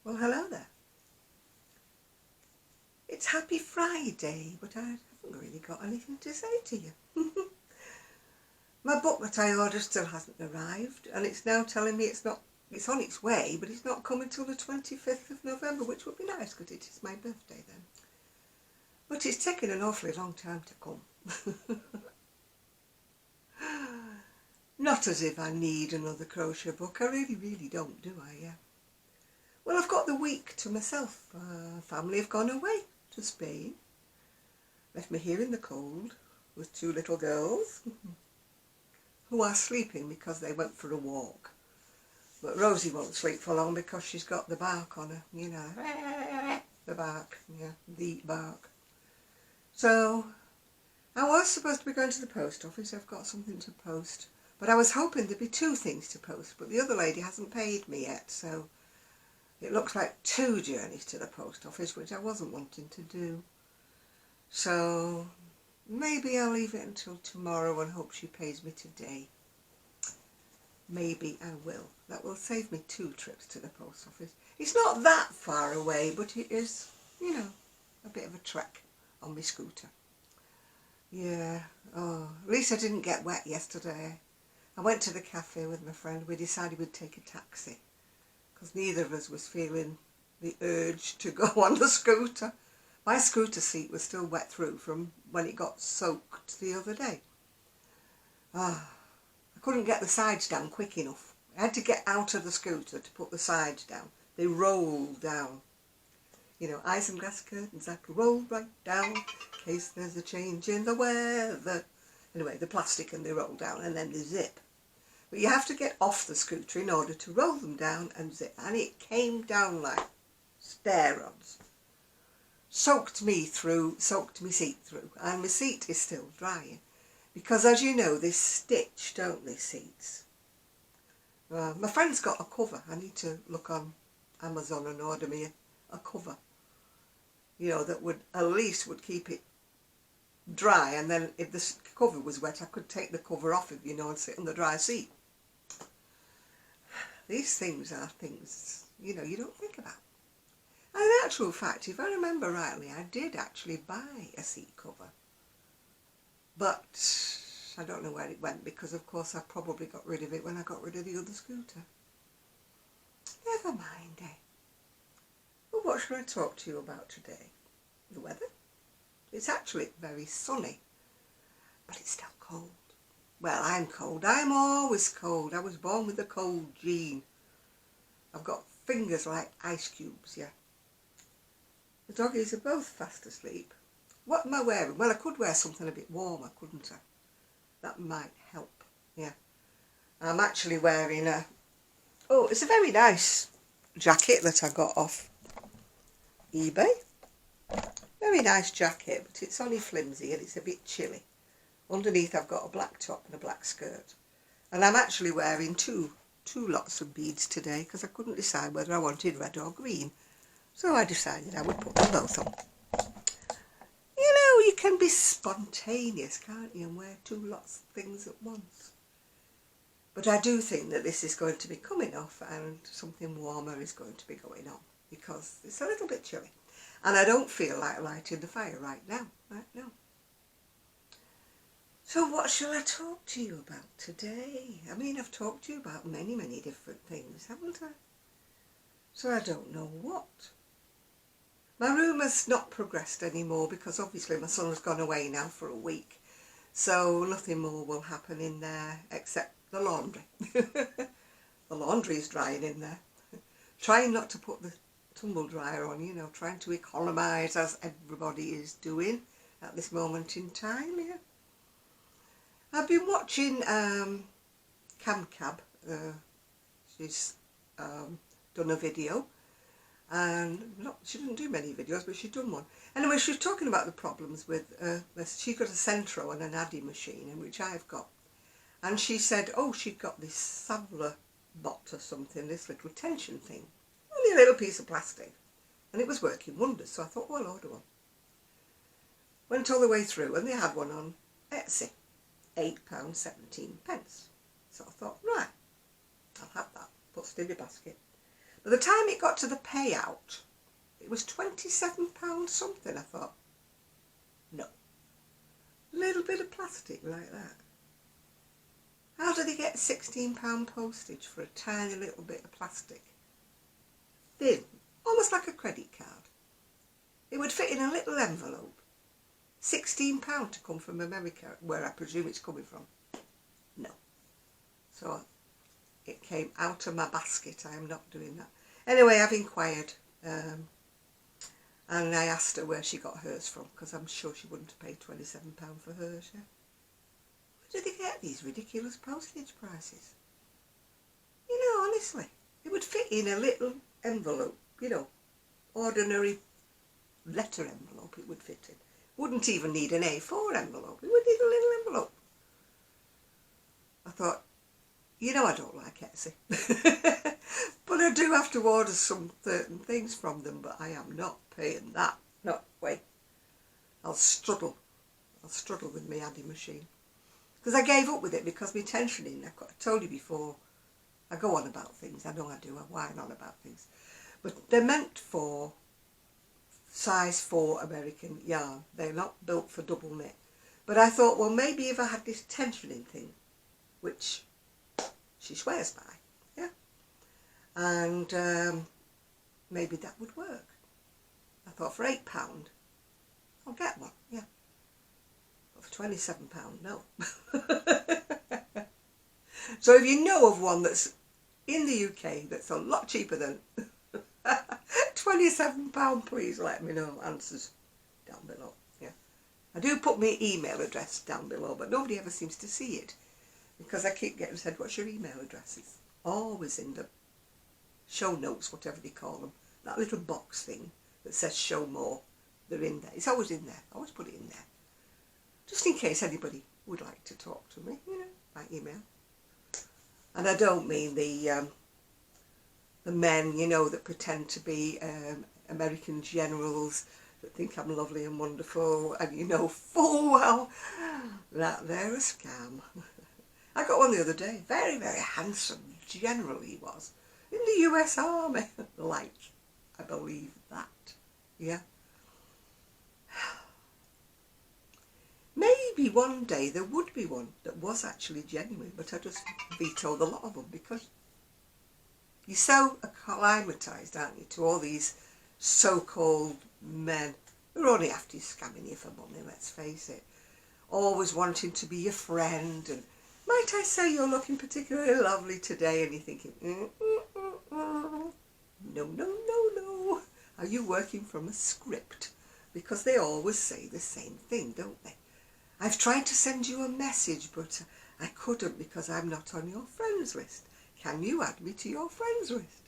Well, hello there. It's Happy Friday, but I haven't really got anything to say to you. My book that I ordered still hasn't arrived, and it's now telling me it's on its way, but it's not coming till the 25th of November, which would be nice because it is my birthday then. But it's taken an awfully long time to come. Not as if I need another crochet book. I really don't, do I? Well, I've got the week to myself. Family have gone away to Spain. Left me here in the cold with two little girls who are sleeping because they went for a walk. But Rosie won't sleep for long because she's got the bark on her, you know. The bark, the bark. So, I was supposed to be going to the post office. I've got something to post. But I was hoping there'd be two things to post, but the other lady hasn't paid me yet, so it looks like 2 journeys to the post office, which I wasn't wanting to do. So maybe I'll leave it until tomorrow and hope she pays me today. Maybe I will. That will save me 2 trips to the post office. It's not that far away, but it is, a bit of a trek on my scooter. Yeah, at least I didn't get wet yesterday. I went to the cafe with my friend. We decided we'd take a taxi because neither of us was feeling the urge to go on the scooter. My scooter seat was still wet through from when it got soaked the other day. I couldn't get the sides down quick enough. I had to get out of the scooter to put the sides down. They rolled down. Ice and glass curtains that roll right down in case there's a change in the weather. Anyway, the plastic and they roll down and then they zip. But you have to get off the scooter in order to roll them down and zip. And it came down like stair rods. Soaked me seat through. And my seat is still drying. Because as you know, they stitch, don't they, seats? My friend's got a cover. I need to look on Amazon and order me a cover. That would at least keep it dry, and then if the cover was wet I could take the cover off it, and sit on the dry seat. These things are things, you don't think about. And in actual fact, if I remember rightly, I did actually buy a seat cover. But I don't know where it went because, of course, I probably got rid of it when I got rid of the other scooter. Never mind, Well, what should I talk to you about today? The weather? It's actually very sunny, but it's still cold. Well, I'm cold. I'm always cold. I was born with a cold gene. I've got fingers like ice cubes, The doggies are both fast asleep. What am I wearing? Well, I could wear something a bit warmer, couldn't I? That might help, I'm actually wearing it's a very nice jacket that I got off eBay. Very nice jacket, but it's only flimsy and it's a bit chilly. Underneath I've got a black top and a black skirt. And I'm actually wearing two lots of beads today because I couldn't decide whether I wanted red or green. So I decided I would put them both on. You can be spontaneous, can't you, and wear 2 lots of things at once. But I do think that this is going to be coming off and something warmer is going to be going on because it's a little bit chilly. And I don't feel like lighting the fire right now. So what shall I talk to you about today? I mean, I've talked to you about many different things, haven't I? So I don't know what. My room has not progressed anymore because obviously my son has gone away now for a week. So nothing more will happen in there except the laundry. The laundry is drying in there. Trying not to put the tumble dryer on, trying to economise as everybody is doing at this moment in time, I've been watching Cab. She's done a video, and she didn't do many videos, but she'd done one. Anyway, she was talking about the problems with, she's got a Centro and an Addy machine, which I've got. And she said, she'd got this savlabot or something, this little tension thing. Only a little piece of plastic. And it was working wonders, so I thought, well, I'll order one. Went all the way through, and they had one on Etsy. £8.17. So I thought, right, I'll have that. Put it in my basket. By the time it got to the payout, it was £27 something. I thought, no. A little bit of plastic like that. How do they get £16 postage for a tiny little bit of plastic? Thin, almost like a credit card. It would fit in a little envelope. £16 to come from America, where I presume it's coming from. No. So it came out of my basket. I am not doing that. Anyway, I've inquired and I asked her where she got hers from, because I'm sure she wouldn't have paid £27 for hers, yeah? Where do they get these ridiculous postage prices? You know, honestly, it would fit in a little envelope, you know, ordinary letter envelope it would fit in. Wouldn't even need an A4 envelope, it would need a little envelope. I thought, you know I don't like Etsy. But I do have to order some certain things from them, but I am not paying that. No way. I'll struggle with my adding machine. Because I gave up with it because my tensioning, I told you before, I go on about things. I know I do, I whine on about things. But they're meant for size 4 American yarn. They're not built for double knit. But I thought, well, maybe if I had this tensioning thing, which she swears by, yeah, and maybe that would work. I thought for £8, I'll get one, yeah. But for £27, no. So if you know of one that's in the UK that's a lot cheaper than £27, please let me know. Answers down below, yeah. I do put my email address down below, but nobody ever seems to see it, because I keep getting said, what's your email address? It's always in the show notes, whatever they call them. That little box thing that says show more, they're in there. It's always in there. I always put it in there. Just in case anybody would like to talk to me, you know, by email. And I don't mean the men, you know, that pretend to be American generals that think I'm lovely and wonderful, and you know full well that they're a scam. I got one the other day, very, very handsome general he was, in the US Army, like, I believe that, yeah. Maybe one day there would be one that was actually genuine, but I just vetoed a lot of them, because you're so acclimatised, aren't you, to all these so-called men who are only after you, scamming you for money, let's face it. Always wanting to be your friend, and might I say you're looking particularly lovely today, and you're thinking, no, no, no, no. Are you working from a script? Because they always say the same thing, don't they? I've tried to send you a message, but I couldn't because I'm not on your friends list. Can you add me to your friends list?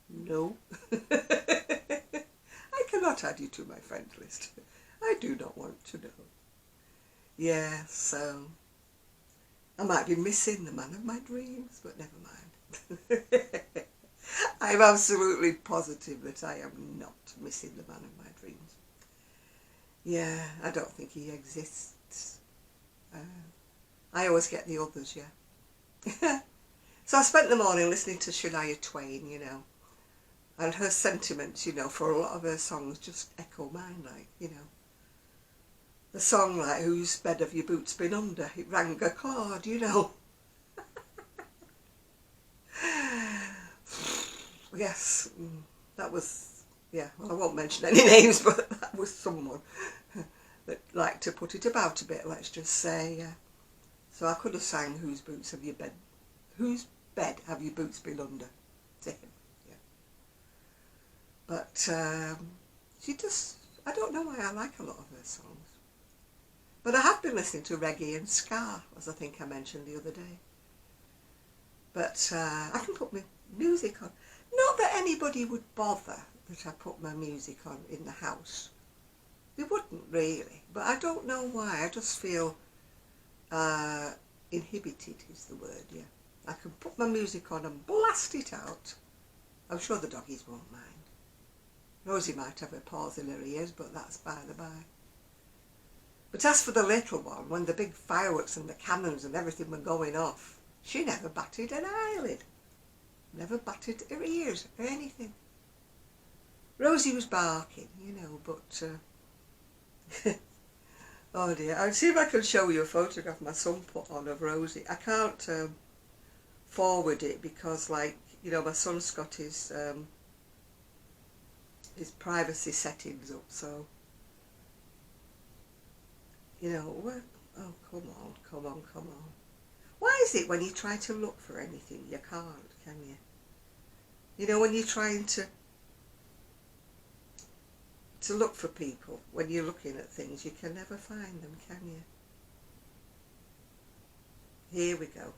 No. I cannot add you to my friends list. I do not want to know. Yeah, so I might be missing the man of my dreams, but never mind. I'm absolutely positive that I am not missing the man of my dreams. Yeah, I don't think he exists. I always get the others, yeah. So I spent the morning listening to Shania Twain, you know, and her sentiments, you know, for a lot of her songs just echo mine, like, you know. The song like, whose bed have your boots been under? It rang a chord, you know. Yes, that was, yeah, well I won't mention any names, but that was someone that liked to put it about a bit, let's just say, yeah. So I could have sang whose boots have your bed, whose bed have your boots been under, to him, yeah. But she just, I don't know why I like a lot of her songs. But I have been listening to reggae and ska, as I think I mentioned the other day. But I can put my music on. Not that anybody would bother that I put my music on in the house. They wouldn't really, but I don't know why. I just feel inhibited is the word, yeah. I can put my music on and blast it out. I'm sure the doggies won't mind. Rosie might have her paws in her ears, but that's by the by. But as for the little one, when the big fireworks and the cannons and everything were going off, she never batted an eyelid. never batted her ears or anything. Rosie was barking, you know, but oh dear. I'll see if I can show you a photograph my son put on of Rosie. I can't forward it because, like, you know, my son's got his privacy settings up, so, you know, oh, come on, come on, come on. Why is it when you try to look for anything, you can't, can you? You know, when you're trying to look for people, when you're looking at things, you can never find them, can you? Here we go.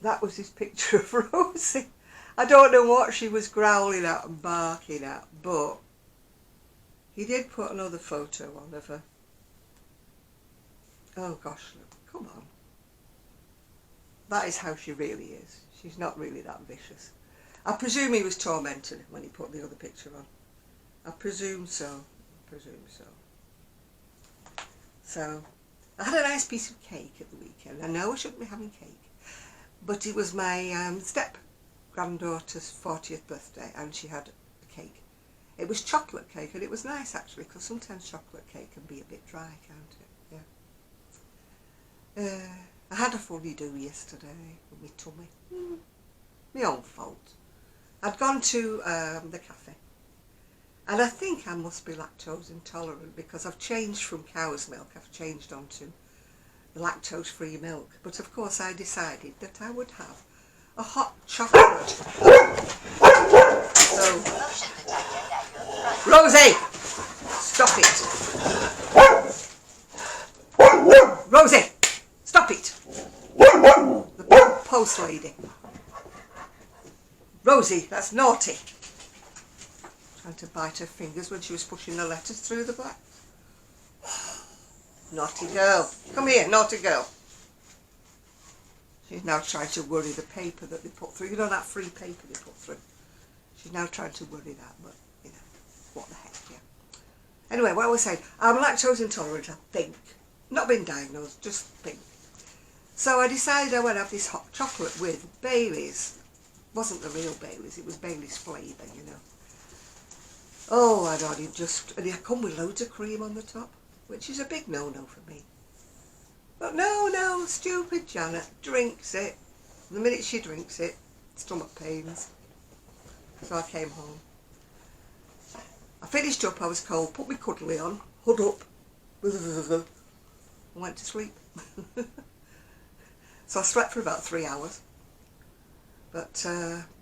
That was his picture of Rosie. I don't know what she was growling at and barking at, but he did put another photo on of her. Oh gosh, come on. That is how she really is. She's not really that vicious. I presume he was tormented when he put the other picture on. I presume so. I presume so. So, I had a nice piece of cake at the weekend. I know I shouldn't be having cake, but it was my step-granddaughter's 40th birthday, and she had a cake. It was chocolate cake, and it was nice actually, because sometimes chocolate cake can be a bit dry, can't it? Yeah. I had a funny do yesterday with my tummy. My own fault. I'd gone to the cafe, and I think I must be lactose intolerant because I've changed from cow's milk, I've changed onto the lactose-free milk. But of course I decided that I would have a hot chocolate. So, Rosie! Stop it! Rosie! Stop it! The post lady. Rosie, that's naughty. Trying to bite her fingers when she was pushing the letters through the black. Naughty girl. Come here, naughty girl. She's now trying to worry the paper that they put through. You know that free paper they put through? She's now trying to worry that, but, you know, what the heck, yeah. Anyway, what I was saying, I'm lactose intolerant, I think. Not been diagnosed, just think. So I decided I would have this hot chocolate with Baileys. Wasn't the real Baileys, it was Baileys flavour, you know. Oh, I don't, and it come with loads of cream on the top, which is a big no-no for me. But no, stupid Janet drinks it. The minute she drinks it, stomach pains. So I came home. I finished up, I was cold, put my cuddly on, hood up, and went to sleep. So I slept for about 3 hours. But,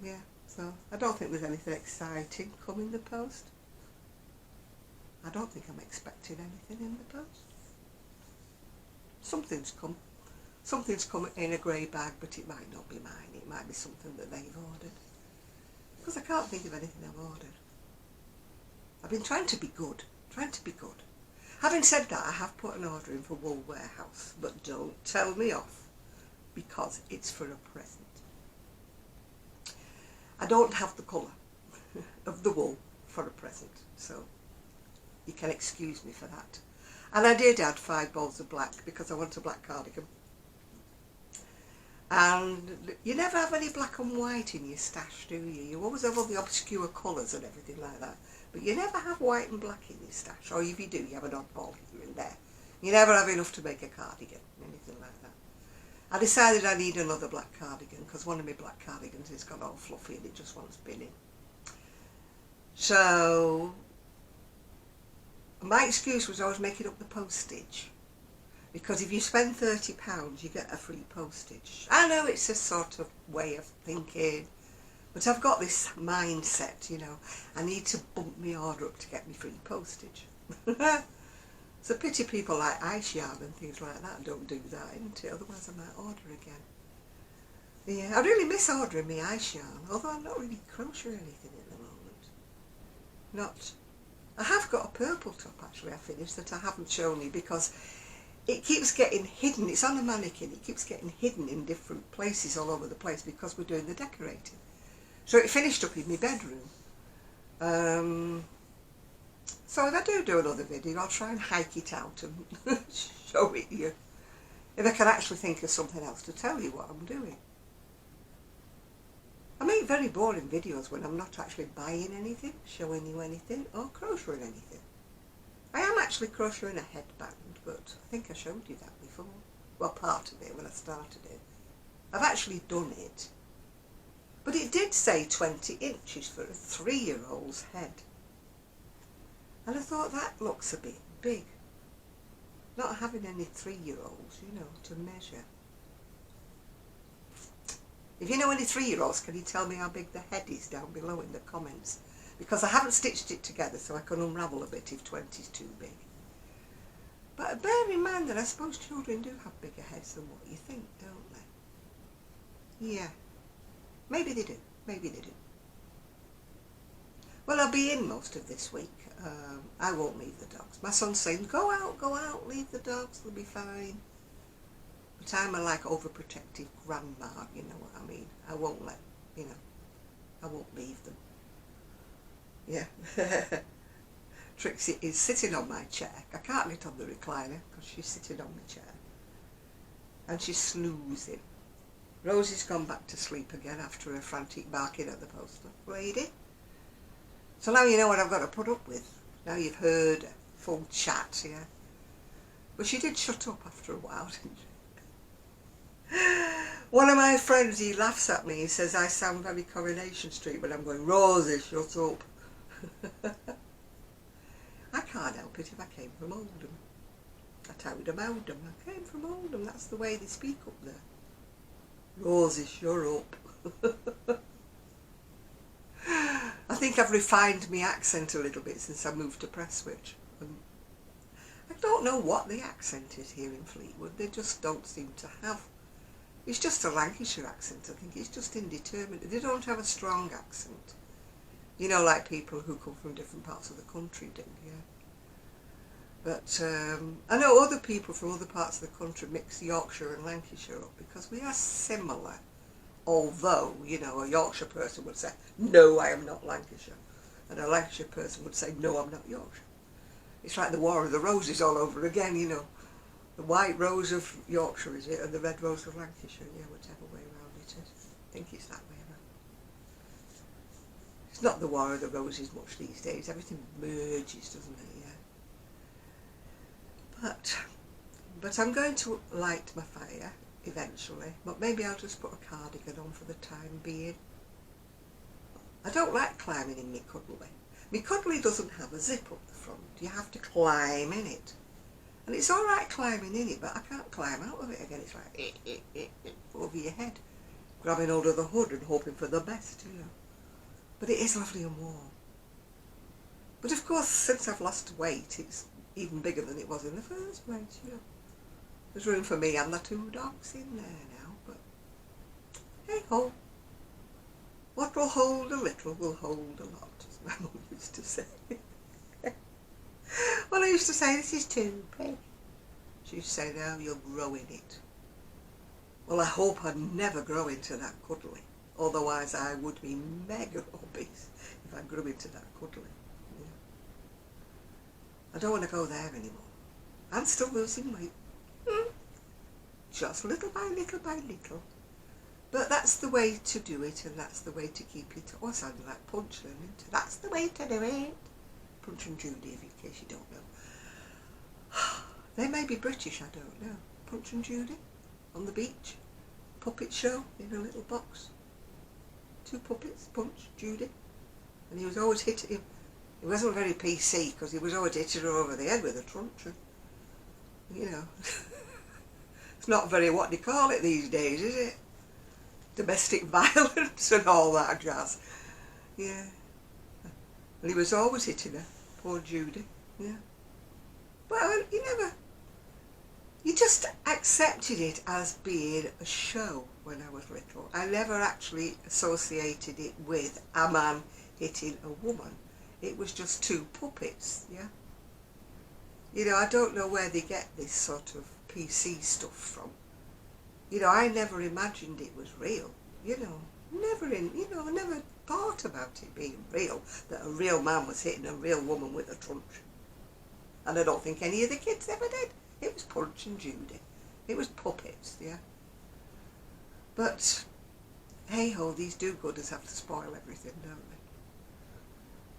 yeah, so I don't think there's anything exciting coming in the post. I don't think I'm expecting anything in the post. Something's come. Something's come in a grey bag, but it might not be mine. It might be something that they've ordered. Because I can't think of anything I've ordered. I've been trying to be good. Having said that, I have put an order in for Wool Warehouse, but don't tell me off, because it's for a present. I don't have the colour of the wool for a present, so you can excuse me for that. And I did add 5 balls of black because I want a black cardigan. And you never have any black and white in your stash, do you? You always have all the obscure colours and everything like that. But you never have white and black in your stash. Or if you do, you have an oddball here and there. You never have enough to make a cardigan, anything like that. I decided I need another black cardigan because one of my black cardigans has got all fluffy and it just wants binning. So my excuse was I was making up the postage, because if you spend £30 you get a free postage. I know it's a sort of way of thinking, but I've got this mindset, you know, I need to bump my order up to get me free postage. It's a pity people like ice yarn and things like that don't do that, isn't it? Otherwise I might order again. Yeah, I really miss ordering my ice yarn, although I'm not really crocheting anything at the moment. Not. I have got a purple top actually I finished that I haven't shown you because it keeps getting hidden. It's on a mannequin. It keeps getting hidden in different places all over the place because we're doing the decorating. So it finished up in my bedroom. So if I do another video, I'll try and hike it out and show it you. if I can actually think of something else to tell you what I'm doing. I make very boring videos when I'm not actually buying anything, showing you anything, or crocheting anything. I am actually crocheting a headband, but I think I showed you that before. Well, part of it when I started it. I've actually done it. But it did say 20 inches for a 3-year-old's head. And I thought that looks a bit big. Not having any 3-year-olds, you know, to measure. If you know any 3-year-olds, can you tell me how big the head is down below in the comments? Because I haven't stitched it together, so I can unravel a bit if 20 is too big. But bear in mind that I suppose children do have bigger heads than what you think, don't they? Yeah. Maybe they do. Maybe they do. Well, I'll be in most of this week. I won't leave the dogs. My son's saying, go out, leave the dogs, they'll be fine. But I'm a like overprotective grandma, you know what I mean. I won't let, you know, I won't leave them. Yeah. Trixie is sitting on my chair. I can't get on the recliner because she's sitting on my chair. And she's snoozing. Rosie's gone back to sleep again after her frantic barking at the poster lady. So now you know what I've got to put up with. Now you've heard a full chat, yeah. But she did shut up after a while, didn't she? One of my friends, he laughs at me. He says I sound very Coronation Street when I'm going, Rosie, shut up. I can't help it if I came from Oldham. I told them Oldham. I came from Oldham. That's the way they speak up there. Rosie, shut up. I think I've refined my accent a little bit since I moved to Prestwich. I don't know what the accent is here in Fleetwood. They just don't seem to have. It's just a Lancashire accent. I think it's just indeterminate. They don't have a strong accent. You know, like people who come from different parts of the country do, yeah. But I know other people from other parts of the country mix Yorkshire and Lancashire up because we are similar. Although, you know, a Yorkshire person would say, no, I am not Lancashire. And a Lancashire person would say, no, I'm not Yorkshire. It's like the War of the Roses all over again, you know. The white rose of Yorkshire, is it? And the red rose of Lancashire, yeah, whichever way around it is. I think it's that way around. It's not the War of the Roses much these days. Everything merges, doesn't it, yeah. But I'm going to light my fire eventually, but maybe I'll just put a cardigan on for the time being. I don't like climbing in me cuddly. Me cuddly doesn't have a zip up the front. You have to climb in it. And it's alright climbing in it, but I can't climb out of it again. It's like over your head, grabbing hold of the hood and hoping for the best, you know. But it is lovely and warm. But of course, since I've lost weight, it's even bigger than it was in the first place, you know. There's room for me and the 2 dogs in there now, but hey ho. What will hold a little will hold a lot, as my mum used to say. Well, I used to say, this is too big. She used to say, no, you'll grow in it. Well, I hope I never grow into that cuddly. Otherwise, I would be mega obese if I grew into that cuddly. Yeah. I don't want to go there anymore. I'm still losing weight. Just little by little by little. But that's the way to do it, and that's the way to keep it. Oh, I sounded like Punch then, isn't it? That's the way to do it. Punch and Judy, in case you don't know. They may be British, I don't know. Punch and Judy on the beach. Puppet show in a little box. 2 puppets, Punch, Judy. And he was always hitting him. He wasn't very PC because he was always hitting her over the head with a truncheon. You know. It's not very what they call it these days, is it? Domestic violence and all that jazz. Yeah. And he was always hitting her. Poor Judy. Yeah. Well, you just accepted it as being a show when I was little. I never actually associated it with a man hitting a woman. It was just 2 puppets, yeah. You know, I don't know where they get this sort of PC stuff from. You know, I never imagined it was real. You know, I never thought about it being real, that a real man was hitting a real woman with a truncheon. And I don't think any of the kids ever did. It was Punch and Judy. It was puppets, yeah. But hey ho, these do-gooders have to spoil everything, don't they?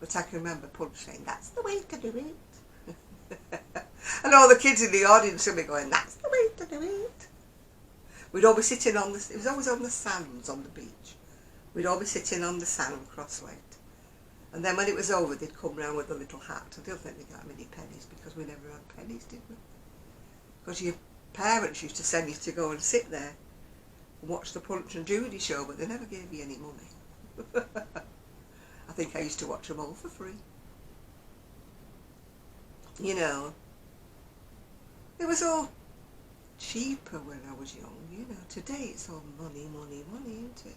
But I can remember Punch saying, "That's the way to do it." And all the kids in the audience would be going, "That's the way to do it." We'd all be sitting on it was always on the sands on the beach. We'd all be sitting on the sand cross-legged. And then when it was over, they'd come round with a little hat. I don't think they got many pennies because we never had pennies, did we? Because your parents used to send you to go and sit there and watch the Punch and Judy show, but they never gave you any money. I think I used to watch them all for free. You know, it was all cheaper when I was young, you know. Today it's all money, money, money, isn't it?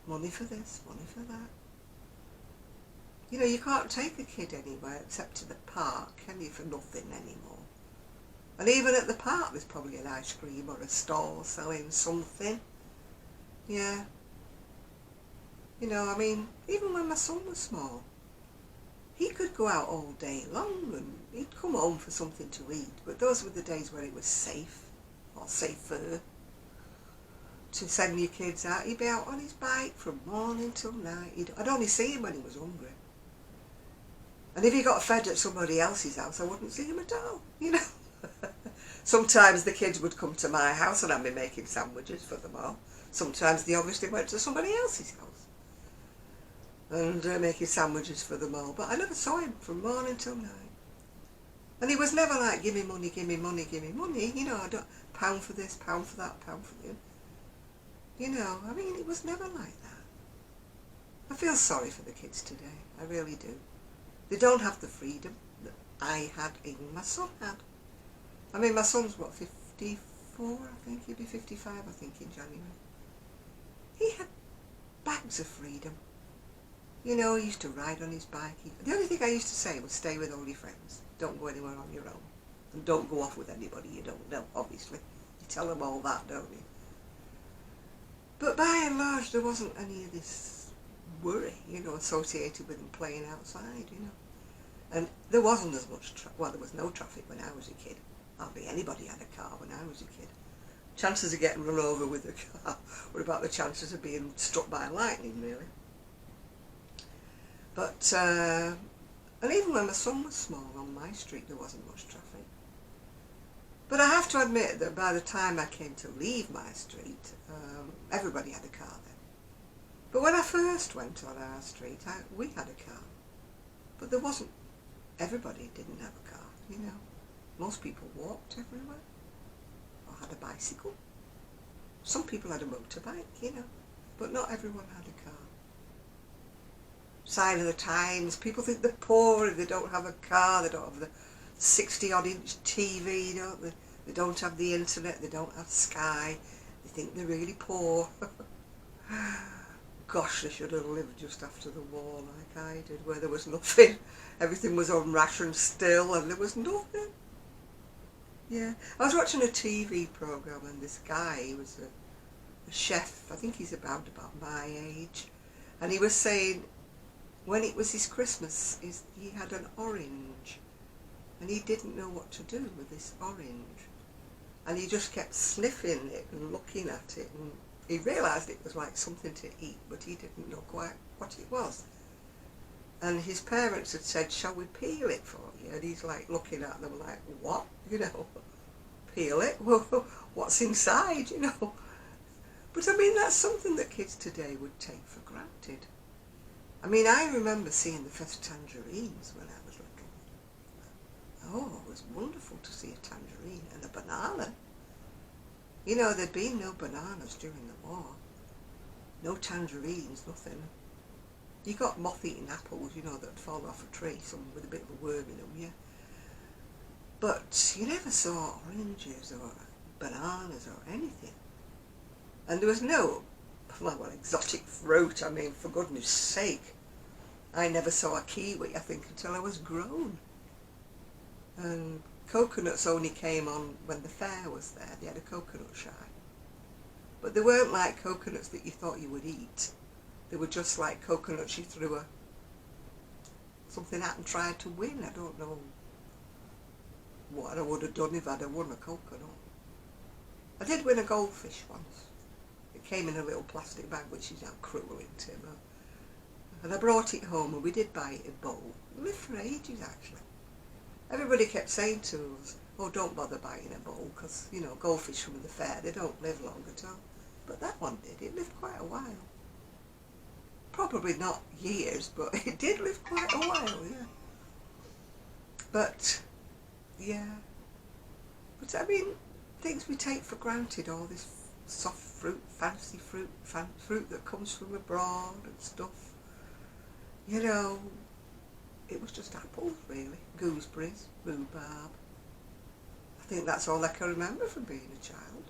Money for this, money for that. You know, you can't take a kid anywhere except to the park, can you, for nothing anymore? And even at the park there's probably an ice cream or a stall selling something. Yeah. You know, I mean, even when my son was small, he could go out all day long and he'd come home for something to eat, but those were the days where it was safe, or safer, to send your kids out. He'd be out on his bike from morning till night. I'd only see him when he was hungry. And if he got fed at somebody else's house, I wouldn't see him at all, you know. Sometimes the kids would come to my house and I'd be making sandwiches for them all. Sometimes they obviously went to somebody else's house and making sandwiches for them all. But I never saw him from morning till night. And he was never like, "Give me money, give me money, give me money." You know, I don't, pound for this, pound for that, pound for this. You know, I mean, it was never like that. I feel sorry for the kids today. I really do. They don't have the freedom that I had, even my son had. I mean, my son's, what, 54, I think? He'll be 55, I think, in January. He had bags of freedom. You know, he used to ride on his bike. The only thing I used to say was stay with all your friends. Don't go anywhere on your own. And don't go off with anybody you don't know, obviously. You tell them all that, don't you? But by and large, there wasn't any of this worry, you know, associated with them playing outside, you know. And there wasn't as much, well, there was no traffic when I was a kid. Hardly anybody had a car when I was a kid. Chances of getting run over with a car were about the chances of being struck by lightning, really. But, and even when my son was small on my street, there wasn't much traffic. But I have to admit that by the time I came to leave my street, everybody had a car then. But when I first went on our street, we had a car. But there wasn't, everybody didn't have a car, you know. Most people walked everywhere, or had a bicycle. Some people had a motorbike, you know, but not everyone had a car. Sign of the times, people think they're poor if they don't have a car, they don't have the 60-odd-inch TV, don't they? They don't have the internet, they don't have Sky, they think they're really poor. Gosh, they should have lived just after the war like I did, where there was nothing. Everything was on ration still and there was nothing. Yeah, I was watching a TV programme and this guy, he was a chef, I think he's about my age, and he was saying when it was his Christmas, he had an orange and he didn't know what to do with this orange. And he just kept sniffing it and looking at it, and he realised it was like something to eat, but he didn't know quite what it was. And his parents had said, "Shall we peel it for you?" And he's like looking at them like, "What? You know, peel it? Well, what's inside, you know?" But I mean, that's something that kids today would take for granted. I mean, I remember seeing the first tangerines when I was little. Oh, it was wonderful to see a tangerine and a banana. You know, there'd been no bananas during the war. No tangerines, nothing. You got moth-eaten apples, you know, that'd fall off a tree, some with a bit of a worm in them, yeah. But you never saw oranges or bananas or anything. And there was no, well, exotic fruit. I mean, for goodness sake. I never saw a kiwi, I think, until I was grown. And coconuts only came on when the fair was there. They had a coconut shy. But they weren't like coconuts that you thought you would eat. They were just like coconuts you threw something at and tried to win. I don't know what I would have done if I'd have won a coconut. I did win a goldfish once. It came in a little plastic bag, which is now cruel, isn't it? And I brought it home and we did buy it in a bowl. It lived for ages, actually. Everybody kept saying to us, oh, don't bother buying a bowl because, you know, goldfish from the fair, they don't live long at all. But that one did. It lived quite a while. Probably not years, but it did live quite a while, yeah. But, yeah. But, I mean, things we take for granted, all this soft fruit, fancy fruit, fruit that comes from abroad and stuff. You know, it was just apples, really. Gooseberries, rhubarb. I think that's all I can remember from being a child.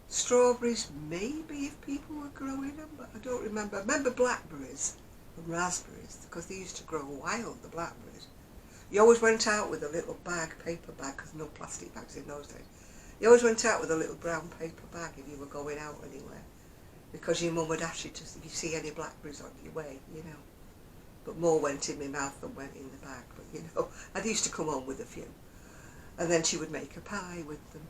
Strawberries, maybe, if people were growing them, but I don't remember. I remember blackberries and raspberries, because they used to grow wild, the blackberries. You always went out with a little bag, paper bag, because no plastic bags in those days. You always went out with a little brown paper bag if you were going out anywhere, because your mum would ask you to, if you see any blackberries on your way, you know. But more went in my mouth than went in the bag, but you know, I used to come home with a few. And then she would make a pie with them.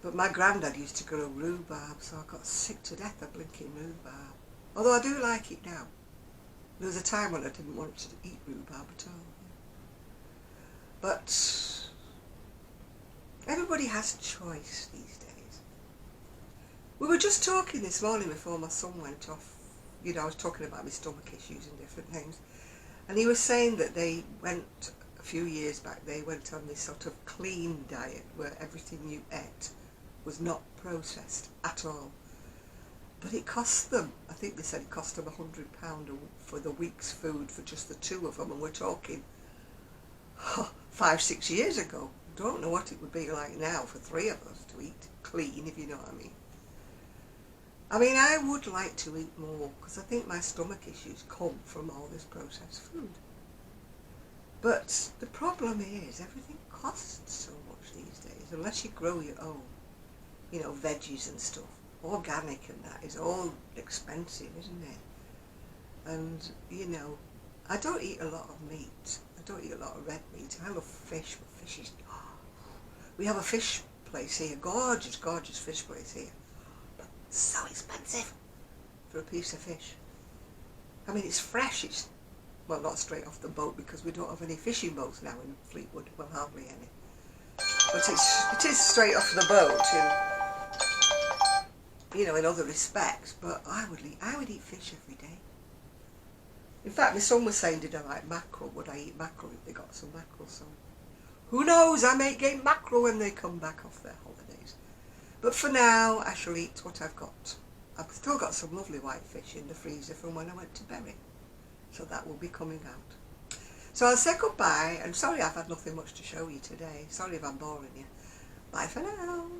But my granddad used to grow rhubarb, so I got sick to death of blinking rhubarb. Although I do like it now. There was a time when I didn't want to eat rhubarb at all. But everybody has choice these days. We were just talking this morning before my son went off. You know, I was talking about my stomach issues and different things. And he was saying that they went, a few years back, they went on this sort of clean diet where everything you ate was not processed at all. But it cost them, I think they said it cost them £100 for the week's food for just the two of them, and we're talking 5-6 years ago. I don't know what it would be like now for three of us to eat clean, if you know what I mean. I mean, I would like to eat more, because I think my stomach issues come from all this processed food. But the problem is, everything costs so much these days, unless you grow your own. You know, veggies and stuff. Organic and that is all expensive, isn't it? And, you know, I don't eat a lot of meat. I don't eat a lot of red meat. I love fish, but fish is... We have a fish place here, gorgeous, gorgeous fish place here. But so expensive for a piece of fish. I mean, it's fresh. It's, well, not straight off the boat because we don't have any fishing boats now in Fleetwood. Well, hardly any. But it is straight off the boat, you know, in other respects. But I would eat fish every day. In fact, my son was saying, did I like mackerel? Would I eat mackerel if they got some mackerel? So, who knows? I may get mackerel when they come back off their holidays. But for now, I shall eat what I've got. I've still got some lovely white fish in the freezer from when I went to Berry. So that will be coming out. So I'll say goodbye, and sorry I've had nothing much to show you today. Sorry if I'm boring you. Bye for now.